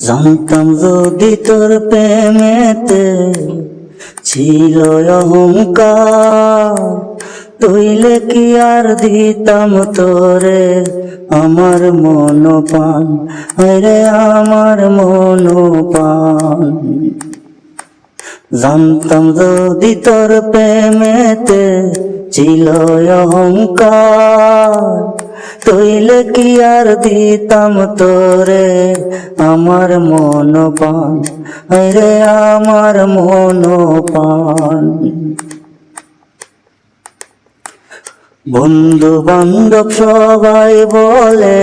জানতাম যদি তোর প্রেমেতে ছিল অহংকার, তইলে কি আর দিতাম তোরে আমার মনপান, রে আমার মনপান। জানতাম যদি তোর প্রেমেতে ছিল অহংকার, তইলে কি আর দিতাম তোরে আমার মনপান, রে আমার মনপান। বন্ধু বান্ধব সবাই বলে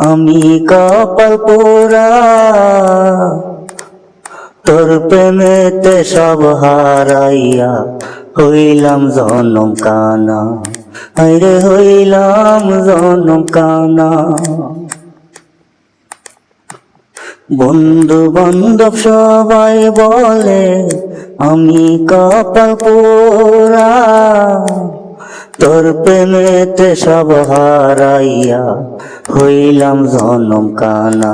আমি কপাল পোড়া, তোর প্রেমেতে সব হারাইয়া হইলাম জনম কানা, রে হইলাম জনম কানা। বন্ধু বান্ধব সবাই বলে আমি কপাল পোড়া, তোর প্রেমেতে সব হারাইয়া হইলাম জনম কানা,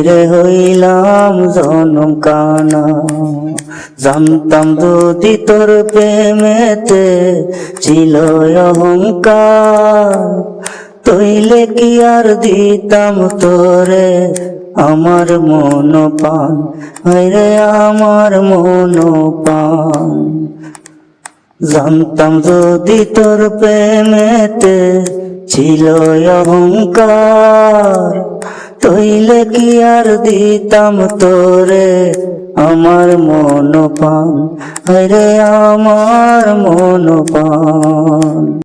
রে হইলাম জনম কানা। জানতাম যদি তোর প্রেমেতে ছিল অহংকার, তইলে কি আর দিতাম তোরে আমার মনপান, রে আমার মনপান। জানতাম যদি তোর প্রেমেতে ছিল অহংকার, তইলে কি আর দিতাম তোরে আমার মনপান, রে আমার মনপান।